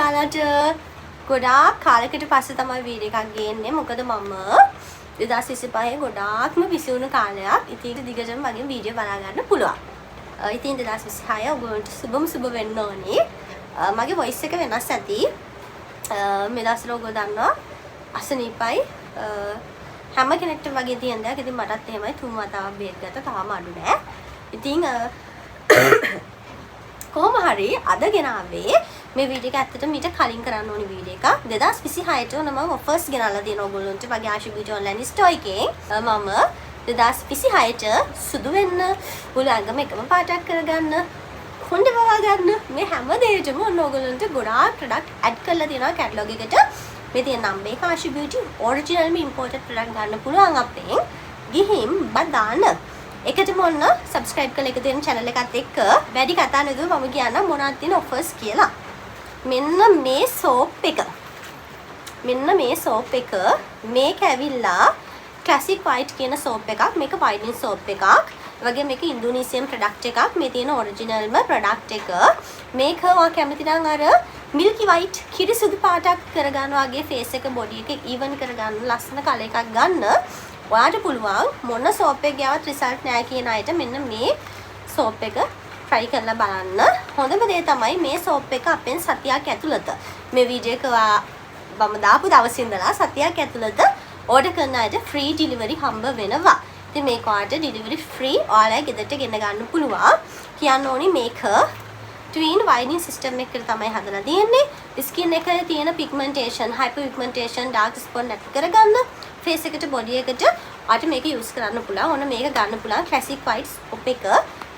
ඔයාලට ගොඩාක් කාලයකට පස්සේ තමයි වීඩියෝ එකක් ගේන්නේ. මොකද මම 2025 ගොඩාක්ම බිසි වුණු කාලයක්. ඉතින් දිගටම මගේ වීඩියෝ බලා ගන්න පුළුවන්. ඉතින් 2026 ඔයගොල්ලන්ට සුබ වෙන්න ඕනේ. මගේ වොයිස් එක වෙනස් ඇති. මේ දවස්වල ඔයගොල්ලෝ දන්නවා අසනීපයි හැම කෙනෙක්ටම වගේ තියෙන දෙයක්. ඉතින් මටත් එහෙමයි 3 වතාවක් බේත් ගත්තා. තාම අඩු නෑ. ඉතින් කොහොම හරි අද ගෙනාවේ මේ වීඩියෝ එක ඇත්තටම ඊට කලින් කරන්න ඕනි වීඩියෝ එකක්. 2026 ට මම ඔෆර්ස් ගෙනල්ලා තියෙනවා ඔයගොල්ලන්ට වගේ ආශි බියුටි ඔන්ලයින් ස්ටෝර් එකෙන්. මම 2026 ට සුදු වෙන්න, උලංගම එකම පාටක් කරගන්න, හොඳ බවා ගන්න මේ හැම දෙයකම ඔයගොල්ලන්ට ගොඩාක් ප්‍රොඩක්ට් ඇඩ් කරලා තියෙනවා කැටලොග් එකට. මේ තියෙන නම් මේක ආශි බියුටි ඔරිජිනල්ම ඉම්පෝර්ටඩ් ප්‍රොඩක්ට් ගන්න පුළුවන් අපෙන්. ගිහින් බදාන එකටම ඔන්න subscribe කරලා එක දෙන channel එකත් එක්ක වැඩි කතා නේද මම කියන්නම් මොනවද තියෙන offers කියලා. මෙන්න මේ soap එක. මේක ඇවිල්ලා classic white කියන soap එකක්. මේක whitening soap එකක්. වගේ මේක ඉන්දුනීසියන් product එකක්. මේ තියෙන ඔරිජිනල්ම product එක. මේක ඔයා කැමති නම් අර milky white කිරි සුදු පාටක් කරගන්න වගේ face එක body එක even කරගන්න ලස්සන කලර් එකක් ගන්න. ඔයාට පුළුවන් මොන soap එක ගාවත් result නැහැ කියන අයට මෙන්න මේ soap එක try කරලා බලන්න. හොඳම දේ තමයි මේ soap එක අපෙන් සතියක් ඇතුළත මේ වීඩියෝ එක මම දාපු දවසේ ඉඳලා සතියක් ඇතුළත order කරන අයට free delivery හම්බ වෙනවා. ඉතින් මේක ඔයාලට delivery free ඔයාලා ගෙදරට ගෙන ගන්න පුළුවන්. කියන්න ඕනි මේක twin whitening system එකකට තමයි හදලා තියෙන්නේ. skin එකේ තියෙන pigmentation, hyperpigmentation, dark spot නැති කරගන්න. face එකට body එකට අට මේක use කරන්න පුළුවන්. ඔන්න මේක ගන්න පුළුවන් classic white soap එක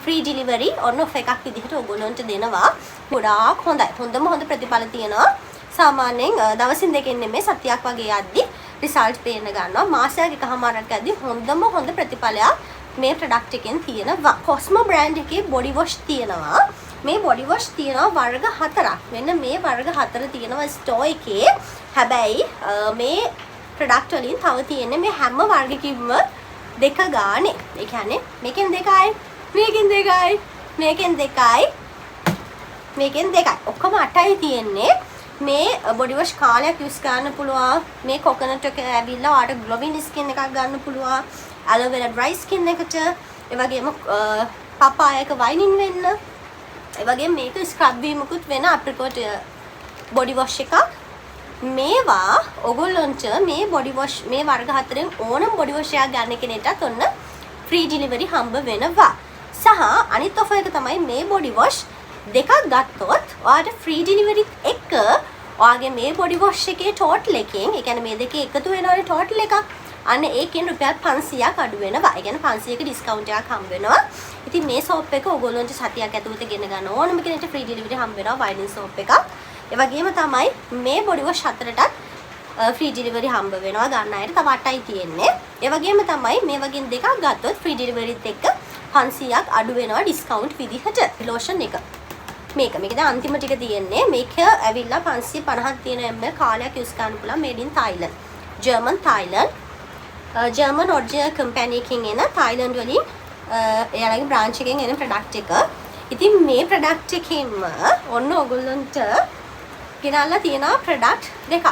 free delivery on offer එකක් විදිහට ඔයගොල්ලන්ට දෙනවා. ගොඩාක් හොඳයි. හොඳ ප්‍රතිඵල තියෙනවා. සාමාන්‍යයෙන් දවසින් දෙකකින් නෙමෙයි සතියක් වගේ යද්දි result පේන්න ගන්නවා. මාසයක් එකමාරක් යද්දි හොඳ ප්‍රතිඵලයක් මේ product එකෙන් තියෙනවා. Cosmo brand එකේ body wash තියෙනවා. මේ body wash තියෙනවා වර්ග 4ක්. මෙන්න මේ වර්ග 4 තියෙනවා store එකේ. හැබැයි මේ product වලින් තව තියෙන්නේ මේ හැම වර්ගකින්ම දෙක ගානේ. ඒ කියන්නේ මේකෙන් දෙකයි, මේකෙන් දෙකයි. ඔක්කොම 8යි තියෙන්නේ. මේ body wash කාලයක් use කරන්න පුළුවන්. මේ coconut එක ඇවිල්ලා ඔයාලට glowing skin එකක් ගන්න පුළුවන්. aloe vera dry skin එකට, ඒ වගේම papaya එක whitening වෙන්න. ඒ වගේම මේක scrub වීමකුත් වෙන apricot body wash එකක්. මේවා ඔයගොල්ලන්ට මේ body wash මේ වර්ග 4න් ඕනම body wash එකක් ගන්න කෙනෙක්ටත් ඔන්න free delivery හම්බ වෙනවා. සහ අනිත් offer එක තමයි මේ body wash දෙකක් ගත්තොත් ඔයාලට free delivery එක ඔයාගේ මේ body wash එකේ total එකෙන්, ඒ කියන්නේ මේ දෙකේ එකතු වෙනවනේ total එකක්. අන්න ඒකෙන් රුපියල් 500ක් අඩු වෙනවා. ඒ කියන්නේ 500ක discount එකක් හම්බ වෙනවා. ඉතින් මේ soap එක ඔයගොල්ලන්ට සතියක් ඇතුළත ගෙන ගන්න ඕනම කෙනෙක්ට free delivery හම්බ වෙනවා whitening soap එකක්. ඒ වගේම තමයි මේ body wash 4ටත් free delivery හම්බ වෙනවා ගන්න අයට. තව 8යි තියෙන්නේ. ඒ වගේම තමයි මේ වගේ දෙකක් ගත්තොත් free delivery එකත් එක්ක 500ක් අඩු වෙනවා discount විදිහට. lotion එක. මේක දැන් අන්තිම ටික තියෙන්නේ. මේක ඇවිල්ලා 550ක් තියෙන ml කාලයක් use කරන්න පුළුවන් made in Thailand. German original company එකකින් එන Thailand වලින් එයාලගේ branch එකෙන් එන product එක. ඉතින් මේ product එකෙන්ම ඔන්න ඔයගොල්ලන්ට ගෙනල්ලා තියෙනවා product දෙකක්.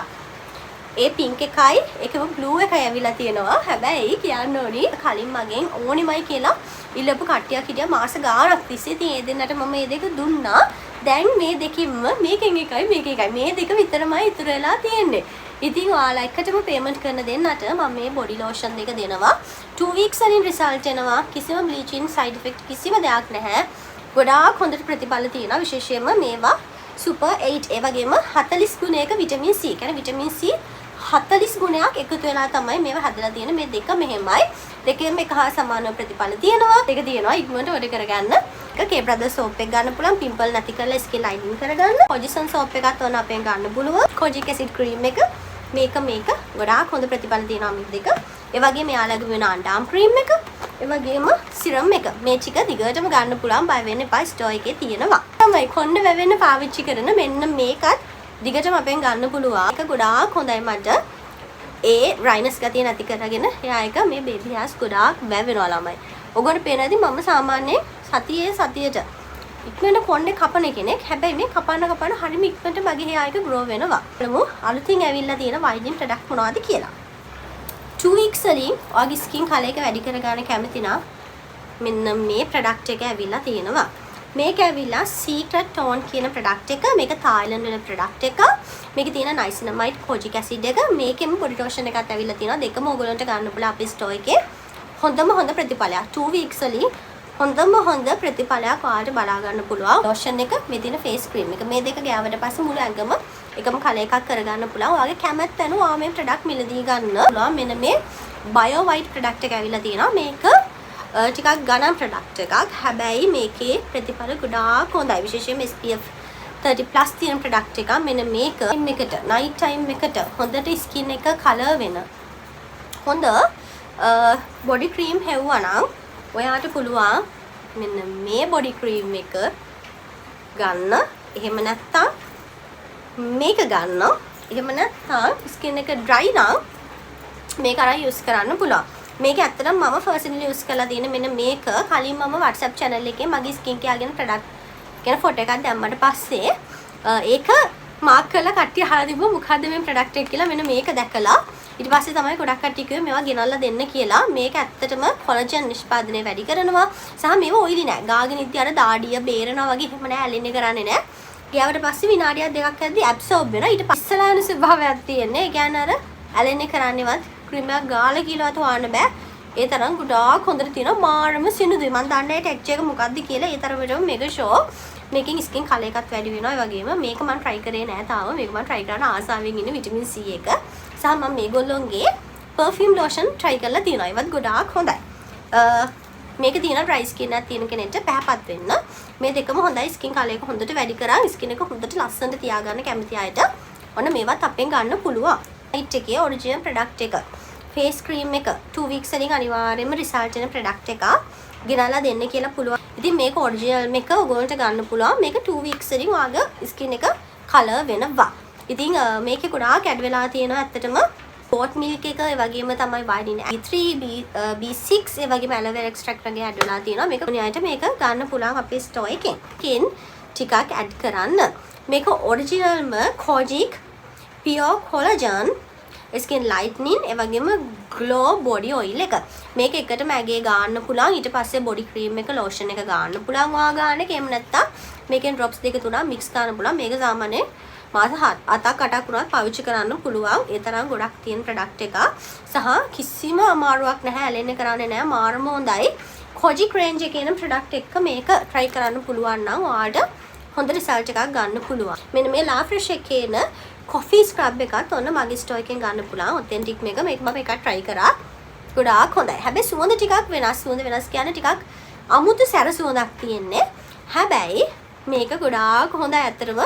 ඒ pink එකයි ඒකම blue එකයි ඇවිල්ලා තියෙනවා. හැබැයි කියන්න ඕනි කලින් මගෙන් ඕනිමයි කියලා ඉල්ලපු කට්ටියක් හිටියා මාස ගාණක් තිස්සේ. ඉතින් ඒ දෙන්නට මම මේ දෙක දුන්නා. දැන් මේ දෙකින්ම මේකෙන් එකයි මේ දෙක විතරමයි ඉතුරු වෙලා තියෙන්නේ. ඉතින් ඔයාලා එකටම payment කරන දෙන්නට මම මේ body lotion දෙක දෙනවා. 2 weeks වලින් result එනවා. කිසිම bleaching side effect කිසිම දෙයක් නැහැ. ගොඩාක් හොඳට ප්‍රතිඵල තියෙනවා. විශේෂයෙන්ම මේවා super 8 ඒ වගේම 40 ගුණයක vitamin C. කියන්නේ vitamin C 40 ගුණයක් එකතු වෙලා තමයි මේවා හදලා තියෙන්නේ. මේ දෙක මෙහෙමයි. දෙකෙන්ම එක හා සමාන ප්‍රතිඵල තියෙනවා. දෙක තියෙනවා ඉක්මනට order කරගන්න. එක K Brothers soap එක ගන්න පුළුවන්. pimple නැති කරලා skin lightening කරගන්න. Cojisan soap එකත් ඕන අපෙන් ගන්න පුළුවන්. Kojic acid cream එක මේක ගොඩාක් හොඳ ප්‍රතිඵල තියෙනවා මේ දෙක. ඒ වගේම යාළගේ වෙන underarm cream එක, ඒ වගේම serum එක. මේ ටික දිගටම ගන්න පුළුවන්. බය වෙන්න එපා. store එකේ තියෙනවා. තමයි කොණ්ඩ වැවෙන්න පාවිච්චි කරන මෙන්න මේකත් දිගටම අපෙන් ගන්න පුළුවන්. ඒක ගොඩාක් හොඳයි මට. ඒ dryness ගතිය නැති කරගෙන එයා එක මේ baby hairs ගොඩාක් වැවෙනවා ළමයි. ඔයගොල්ලෝ පේනදී මම සාමාන්‍යයෙන් සතියට ඉක්මනට කොණ්ඩේ කපන කෙනෙක්. හැබැයි මේ කපන හරියම ඉක්මනට මගේ hair එක grow වෙනවා. බලමු අලුතින් ඇවිල්ලා තියෙන whitening product මොනවද කියලා. 2 weeks වලින් ඔයාගේ skin color එක වැඩි කරගන්න කැමති නම් මෙන්න මේ product එක ඇවිල්ලා තියෙනවා. මේක ඇවිල්ලා Secret Tone කියන product එක. මේක Thailand වල product එක. මේකේ තියෙන niacinamide kojic acid එක. මේකෙම body lotion එකක් ඇවිල්ලා තියෙනවා. දෙකම ඔයගොල්ලන්ට ගන්න පුළුවන් අපේ store එකේ. හොඳ ප්‍රතිඵලයක්. 2 weeks වලින් හොඳ ප්‍රතිඵලයක් ඔයාලට බලා ගන්න පුළුවන්. lotion එක මේ තියෙන face cream එක. මේ දෙක ගෑවට පස්සේ මුළු ඇඟම එකම කලර් එකක් කරගන්න පුළුවන්. ඔයාගේ කැමැත්ත අනුව ඔයා මේ product මිලදී ගන්න පුළුවන්. මෙන්න මේ bio white product එක ඇවිල්ලා තියෙනවා. මේක ටිකක් ගණන් product එකක්. හැබැයි මේකේ ප්‍රතිඵල ගොඩාක් හොඳයි. විශේෂයෙන්ම SPF 30+ තියෙන product එකක්. මෙන්න මේක එකට night time එකට හොඳට skin එක color වෙන හොඳ body cream හැවුවා නම් ඔයාට පුළුවන් මෙන්න මේ body cream එක ගන්න. එහෙම නැත්නම් මේක ගන්න. එහෙම නැත්නම් skin එක dry නම් මේක අරන් use කරන්න පුළුවන්. මේක ඇත්තටම මම personally use කරලා තියෙන මෙන්න මේක කලින් මම WhatsApp channel එකේ මගේ skin care ගැන product ගැන photo එකක් දැම්මට පස්සේ ඒක mark කරලා කට්ටිය අහලා තිබ්බා මොකද්ද මේ product එක කියලා. මෙන්න මේක දැකලා ඊට පස්සේ තමයි ගොඩක් කට්ටිය කිව්වේ මේවා ගෙනල්ලා දෙන්න කියලා. මේක ඇත්තටම collagen නිෂ්පාදනය වැඩි කරනවා සහ මේවා oily නෑ. ගාගෙන ඉද්දි අර දාඩිය බේරනවා වගේ එහෙම නෑ, ඇලෙන්නේ කරන්නේ නෑ. ගියාට පස්සේ විනාඩියක් දෙකක් යද්දි absorb වෙනවා. ඊට පස්සේ ඉස්සලාන ස්වභාවයක් තියෙන්නේ. ඒ කියන්නේ අර ඇලෙන්නේ කරන්නේවත් ක්‍රීම් එකක් ගාලා කියලාවත් හොයන්න බෑ. ඒ තරම් ගොඩාක් හොඳට තියෙනවා. මාරම සිනුදුයි. මම දන්නේ නැහැ ටෙක්ස්චර් එක මොකක්ද කියලා. ඒ තරමටම මේක ෂෝ. මේකෙන් ස්කින් කලර් එකත් වැඩි වෙනවා. ඒ වගේම මේක මම try කරේ නෑ තාම. මේක මම try කරන්න ආසාවෙන් ඉන්නේ විටමින් C එක. සහ මම මේගොල්ලෝන්ගේ perfume lotion try කරලා තියෙනවා. ඒවත් ගොඩාක් හොඳයි. මේක තියෙන dry skin එකක් තියෙන කෙනෙක්ට පැහැපත් වෙන්න. මේ දෙකම හොඳයි. ස්කින් කලර් එක හොඳට වැඩි කරා. ස්කින් එක හොඳට ලස්සනට තියාගන්න කැමති අයට ඔන්න මේවත් අපෙන් ගන්න පුළුවන්. white එකේ original product එක. face cream එක 2 weeks වලින් අනිවාර්යයෙන්ම result එන product එකක් ගෙනල්ලා දෙන්න කියලා පුළුවන්. ඉතින් මේක original මේක ඔයගොල්ලන්ට ගන්න පුළුවන්. මේක 2 weeks වලින් ඔයාගේ skin එක color වෙනවා. ඉතින් මේකේ ගොඩාක් ඇඩ් වෙලා තියෙනවා ඇත්තටම goat milk එක ඒ වගේම තමයි vitamin B3 B6 ඒ වගේම aloe vera extract වගේ ඇඩ් වෙලා තියෙනවා. මේක ඔයාලට මේක ගන්න පුළුවන් අපේ store එකෙන්. ටිකක් ඇඩ් කරන්න. මේක originalම kojic pure collagen skin lightening ඒ වගේම glow body oil එක. මේක එකටම ඇගේ ගන්න පුළුවන්. ඊට පස්සේ body cream එක lotion එක ගන්න පුළුවන්. ඔයා ගන්න කේම නැත්තම් මේකෙන් drops දෙක තුනක් mix කරන්න පුළුවන්. මේක සාමාන්‍යයෙන් මාස 7ක් 8ක් වුණත් පාවිච්චි කරන්න පුළුවන්. ඒ තරම් ගොඩක් තියෙන product එකක්. සහ කිසිම අමාරුවක් නැහැ. ඇලෙන්න කරන්නේ නැහැ. මාරම හොඳයි. kojic range එකේ එන product එක මේක try කරන්න පුළුවන් නම් ඔයාලට හොඳ result එකක් ගන්න පුළුවන්. මෙන්න මේ La Fresh එකේ එන coffee scrub එකත් ඔන්න මගේ store එකෙන් ගන්න පුළුවන්. authentic මේක මම එකක් try කරා. ගොඩාක් හොඳයි. හැබැයි සුවඳ ටිකක් වෙනස්. සුවඳ වෙනස් කියන්නේ ටිකක් අමුතු සැර සුවඳක් තියෙන්නේ. හැබැයි මේක ගොඩාක් හොඳයි ඇත්තටම.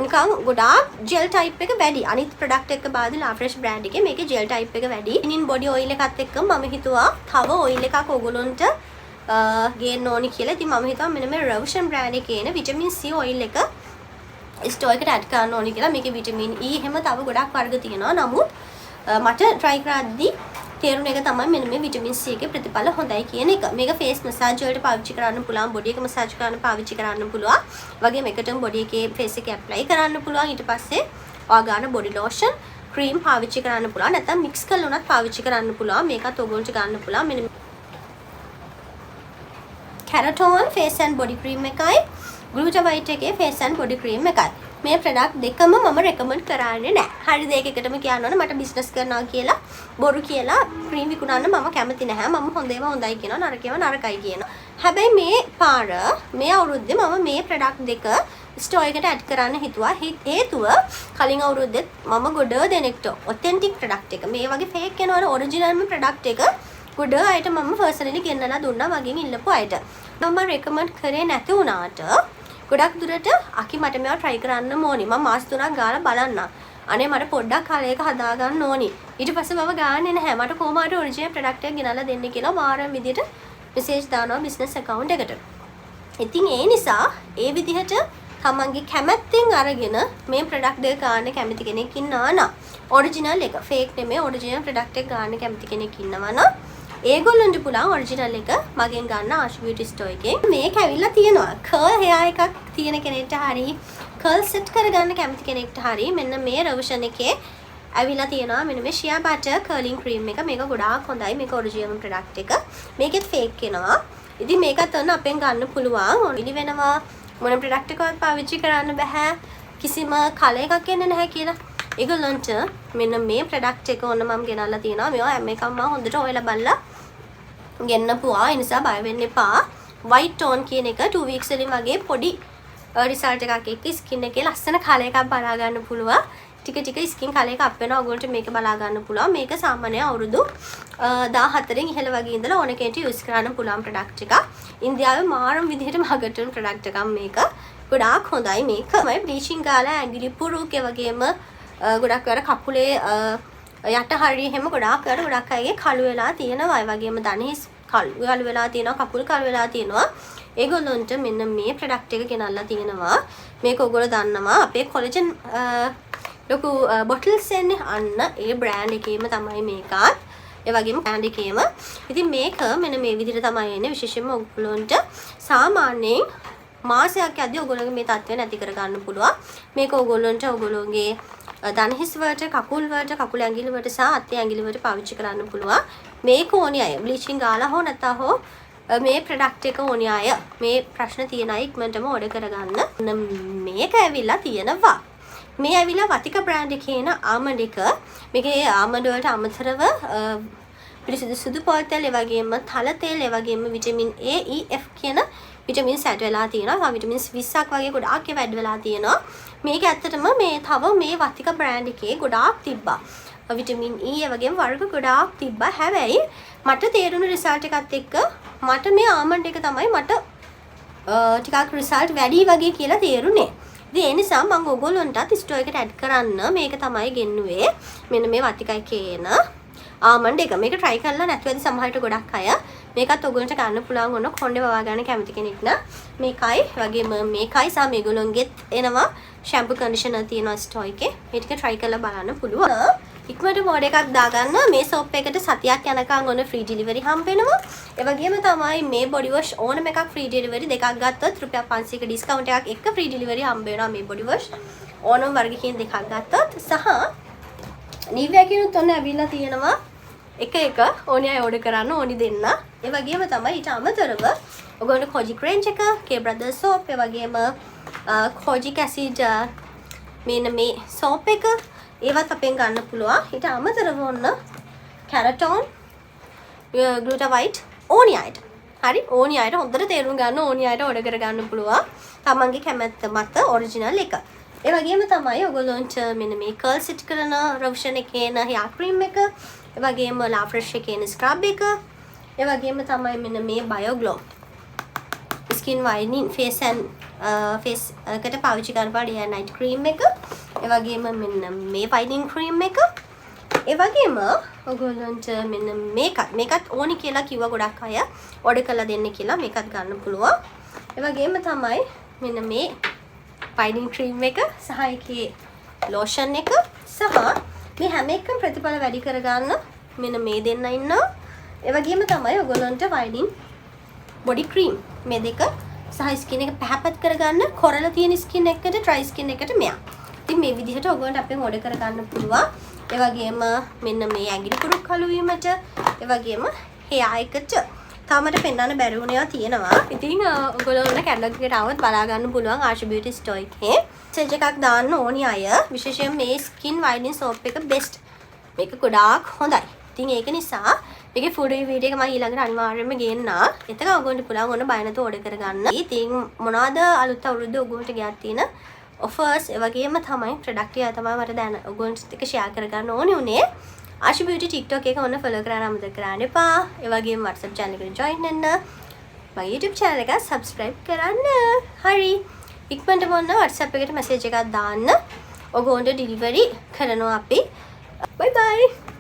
නිකන් ගොඩාක් gel type එක වැඩි. අනිත් product එක බාද La Fresh brand එකේ මේකේ gel type එක වැඩි. in body oil එකත් එක්ක මම හිතුවා තව oil එකක් ඕගොල්ලන්ට ගේන්න ඕනි කියලා. ඉතින් මම හිතුවා මෙන්න මේ Revolution brand එකේ එන vitamin C oil එක store එකට add කරන්න ඕනි කියලා. මේකේ vitamin E එහෙම තව ගොඩක් වර්ග තියෙනවා. නමුත් මට try කරද්දී තේරුණ එක තමයි මෙන්න මේ vitamin C එකේ ප්‍රතිඵල හොඳයි කියන එක. මේක face massage වලට පාවිච්චි කරන්න පුළුවන්. body එක massage කරන්න පාවිච්චි කරන්න පුළුවන්. වගේම එකටම body එකේ face එකේ apply කරන්න පුළුවන්. ඊට පස්සේ ඔයා ගන්න body lotion cream පාවිච්චි කරන්න පුළුවන්. නැත්නම් mix කරලා උනත් පාවිච්චි කරන්න පුළුවන්. මේකත් ඔයගොල්ලන්ට ගන්න පුළුවන්. මෙන්න Keratin face and body cream එකයි Gluta-White එකේ face and body cream එකයි. මේ product දෙකම මම recommend කරන්නේ නැහැ. හරිද? ඒක එකටම කියනවනේ මට business කරනවා කියලා බොරු කියලා cream විකුණන්න මම කැමති නැහැ. මම හොඳ ඒවා හොඳයි කියනවා, නරක ඒවා නරකයි කියනවා. හැබැයි මේ පාර මේ අවුරුද්දේ මම මේ product දෙක store එකට add කරන්න හිතුවා. හේතුව කලින් අවුරුද්දෙත් මම ගොඩ දෙනෙක්ට authentic product එක මේ වගේ fake වෙනවනේ original product එක ගොඩ අයට මම personally ගෙන්නලා දුන්නා මගෙන් ඉල්ලපු අයට. මම recommend කරේ නැති වුණාට ගොඩක් දුරට අකි මට මේවා try කරන්න ඕනි. මම මාස 3ක් ගාලා බලන්න. අනේ මට පොඩ්ඩක් කාලයක හදා ගන්න ඕනි. ඊට පස්සේ මම ගාන්නේ නැහැ. මට කොහොම හරි original product එක ගෙනල්ලා දෙන්න කියලා මාරම් විදියට message දානවා business account එකට. ඉතින් ඒ නිසා ඒ විදිහට තමන්ගේ කැමැත්තෙන් අරගෙන මේ product දෙක ගන්න කැමති කෙනෙක් ඉන්නවා නම් original එක fake නෙමෙයි original product එක ගන්න කැමති කෙනෙක් ඉන්නවා නම් ඒගොල්ලන්ට පුළුවන් ඔරිජිනල් එක මගෙන් ගන්න ආශු බියුටි ස්ටෝර් එකෙන්. මේක ඇවිල්ලා තියෙනවා කර්ල් හෙයා එකක් තියෙන කෙනෙක්ට හරි කර්ල් සෙට් කරගන්න කැමති කෙනෙක්ට හරි මෙන්න මේ රවුෂන් එකේ ඇවිල්ලා තියෙනවා මෙන්න මේ ෂියා බටර් කර්ලින් ක්‍රීම් එක. මේක ගොඩාක් හොඳයි. මේක ඔරිජිනල් ප්‍රොඩක්ට් එක. මේකෙත් ෆේක් එනවා. ඉතින් මේකත් ඔන්න අපෙන් ගන්න පුළුවන්. ඔලිලි වෙනවා. මොන ප්‍රොඩක්ට් එකවත් පාවිච්චි කරන්න බෑ. කිසිම කල එකක් එන්නේ නැහැ කියලා. ඒගොල්ලන්ට මෙන්න මේ ප්‍රොඩක්ට් එක ඕන මම ගෙනල්ලා තියෙනවා. මේවා හැම එකක්ම හොඳට ඔයලා බලලා ගෙන්නපුවා. ඒ නිසා බය වෙන්න එපා. white tone කියන එක 2 weeks වලින් වගේ පොඩි result එකක් එක්ක skin එකේ ලස්සන කල එකක් බලා ගන්න පුළුවන්. ටික ටික skin කල එක අප් වෙනවා. ඔයගොල්ලන්ට මේක බලා ගන්න පුළුවන්. මේක සාමාන්‍ය අවුරුදු 14න් ඉහළ වගේ ඉඳලා ඕන කෙනෙක්ට use කරන්න පුළුවන් ප්‍රොඩක්ට් එකක්. ඉන්දියාවේ මාරම් විදිහට මගටුන් ප්‍රොඩක්ට් එකක් මේක. ගොඩාක් හොඳයි මේක. මම බ්ලීචින් ගාලා ඇඟිලි පුරුක් ඒ වගේම ගොඩක් වෙලාවට කකුලේ යට හරිය හැම ගොඩාක් අයගේ කළු වෙලා තියෙනවා. ඒ වගේම දණහිස් කළු වෙලා තියෙනවා, කකුල් කළු වෙලා තියෙනවා. ඒගොල්ලන්ට මෙන්න මේ ප්‍රොඩක්ට් එක ගෙනල්ලා තියෙනවා. මේක ඔයගොල්ලෝ දන්නවා අපේ කොලජන් ලොකු බොටල්ස් එන්නේ අන්න ඒ බ්‍රෑන්ඩ් එකේම තමයි මේකත්. ඒ වගේම බ්‍රෑන්ඩ් එකේම. ඉතින් මේක මෙන්න මේ විදිහට තමයි එන්නේ. විශේෂයෙන්ම ඔයගොල්ලන්ට සාමාන්‍යයෙන් මාසයක් යද්දී ඔයගොල්ලෝගේ මේ තත්ත්වය නැති කර ගන්න පුළුවන්. මේක ඔයගොල්ලන්ට ඔයගොල්ලෝගේ දණහිස් වලට, කකුල් වලට, කකුල ඇඟිලි වලට සහ අතේ ඇඟිලි වලට පාවිච්චි කරන්න පුළුවන්. මේක ඕනි අය බ්ලීචින් ගාලා හෝ නැත්නම් හෝ මේ ප්‍රොඩක්ට් එක ඕනි අය මේ ප්‍රශ්න තියෙන අය ඉක්මනටම ඕඩර් කරගන්න. මේක ඇවිල්ලා තියෙනවා. මේ ඇවිල්ලා වතික බ්‍රෑන්ඩ් එකේ එන ආමන්ඩ් එක. මේකේ ආමන්ඩ් වලට අමතරව පිරිසිදු සුදු පොල් තෙල්, ඒ වගේම තල තෙල්, ඒ වගේම විටමින් A, E, F කියන විටමින්ස් ඇඩ් වෙලා තියෙනවා. විටමින්ස් 20ක් වගේ ගොඩාක් ඒවා ඇඩ් වෙලා තියෙනවා. මේක ඇත්තටම මේ තව මේ වතික බ්‍රෑන්ඩ් එකේ ගොඩාක් තිබ්බා. විටමින් E ඒ වගේම වර්ග ගොඩාක් තිබ්බා. හැබැයි මට තේරුණු රිසල්ට් එකත් එක්ක මට මේ ආමන්ඩ් එක තමයි මට ටිකක් රිසල්ට් වැඩි වගේ කියලා තේරුනේ. ඉතින් ඒ නිසා මම ඔයගොල්ලන්ටත් ස්ටෝර් එකට ඇඩ් කරන්න මේක තමයි ගෙන්නුවේ. මෙන්න මේ වතිකයි කියන ආමන්ඩ් එක. මේක try කරලා නැතුව ඇති සමහරට ගොඩක් අය. මේකත් ඔයගොල්ලන්ට ගන්න පුළුවන් වුණ කොණ්ඩේ වවා ගන්න කැමති කෙනෙක් නම් මේකයි වගේම මේකයි සහ මේගොල්ලොන්ගෙත් එනවා ෂැම්පු කන්ඩිෂනර් තියෙනවා ස්ටෝර් එකේ. මේ ටික try කරලා බලන්න පුළුවන්. ඉක්මනට මෝඩ් එකක් දාගන්න. මේ සෝප් එකට සතියක් යනකම් ඔන්න ෆ්‍රී ඩෙලිවරි හම්බ වෙනවා. ඒ වගේම තමයි මේ බොඩි වොෂ් ඕනම එකක් ෆ්‍රී ඩෙලිවරි දෙකක් ගත්තොත් රුපියල් 500ක ඩිස්කවුන්ට් එකක් එක්ක ෆ්‍රී ඩෙලිවරි හම්බ වෙනවා මේ බොඩි වොෂ්. ඕනම වර්ගකින් දෙකක් ගත්තොත් සහ නිවියා කියනත් ඔන්න ඇවිල්ලා තියෙනවා. එක ඕනි අය ඕඩර් කරන්න ඕනි දෙන්න. ඒ වගේම තමයි ඊට අමතරව ඔයගොල්ලෝ කොජික් රේන්ජ් එක, K Brothers soap, ඒ වගේම කොජික් ඇසිඩ් මෙන්න මේ soap එක ඒවත් අපෙන් ගන්න පුළුවන්. ඊට අමතරව ඔන්න කැරටෝන්, ග්ලූටවයිට් ඕනි අයට. හරි ඕනි අයට හොඳට තේරුම් ගන්න ඕනි අයට ඕඩර් කර ගන්න පුළුවන්. තමන්ගේ කැමැත්ත මත ඔරිජිනල් එක. ඒ වගේම තමයි ඔයගොල්ලන්ට මෙන්න මේ කර්ල් සෙට් කරන රොෂන් එකේ එන හෙයා ක්‍රීම් එක, ඒ වගේම ලා ෆ්‍රෙෂ් එකේ එන ස්ක්‍රබ් එක, ඒ වගේම තමයි මෙන්න මේ bio glow skin whitening face එකට පාවිච්චි කරන ඩේ නයිට් ක්‍රීම් එක, ඒ වගේම මෙන්න මේ වයිටනින් ක්‍රීම් එක, ඒ වගේම ඔයගොල්ලන්ට මෙන්න මේකත් ඕනි කියලා කිව්වා ගොඩක් අය ඕඩර් කරලා දෙන්න කියලා. මේකත් ගන්න පුළුවන්. ඒ වගේම තමයි මෙන්න මේ වයිටනින් ක්‍රීම් එක සහ ඒකේ ලෝෂන් එක සහ මේ හැම එකම ප්‍රතිඵල වැඩි කරගන්න මෙන්න මේ දෙන්න ඉන්නවා. ඒ වගේම තමයි ඔයගොල්ලන්ට වයිටනින් බොඩි ක්‍රීම් මේ දෙක සහ ස්කින් එක පැහැපත් කරගන්න කොරලා තියෙන ස්කින් එකට ඩ්‍රයි ස්කින් එකට මෙයා. ඉතින් මේ විදිහට ඔයගොල්ලන්ට අපෙන් ඕඩර් කරගන්න පුළුවන්. ඒ වගේම මෙන්න මේ ඇඟිලි පුරුක් කළු වීමට, ඒ වගේම හෙයා එකට තාමට පෙන්වන්න බැරි වුණේවා තියෙනවා. ඉතින් ඔයගොල්ලෝ කැටලොග් එකට આવත් බලා ගන්න පුළුවන් ආශි බියුටි ස්ටෝර් එකේ. මෙසේජ් එකක් දාන්න ඕනි අය විශේෂයෙන් මේ ස්කින් වයිටනින් සෝප් එක බෙස්ට්. මේක ගොඩාක් හොඳයි. ඉතින් ඒක නිසා මේකේ ෆුල් රිව්‍යු එක මම ඊළඟට අනිවාර්යයෙන්ම ගේන්න. එතක ඔයගොල්ලන්ට පුළුවන් ඕන බය නැතුව ඕඩර් කරගන්න. ඉතින් මොනවාද අලුත් අවුරුද්ද ඔයගොල්ලන්ට ගියක් තියෙන ඔෆර්ස් ඒ වගේම තමයි ප්‍රොඩක්ට් එක තමයි මට දැන් ඔයගොල්ලන්ට එක ෂෙයා කරගන්න ඕනේ උනේ. ආශි බියුටි TikTok එක ඔන්න ෆලෝ කරන්න අමතක කරන්න එපා. ඒ වගේම WhatsApp channel එකට join වෙන්න. මගේ YouTube channel එක subscribe කරන්න. හරි. ඉක්මනට මොන්න WhatsApp එකට message එකක් දාන්න. ඔයගොල්ලන්ට delivery කරනවා අපි. Bye bye.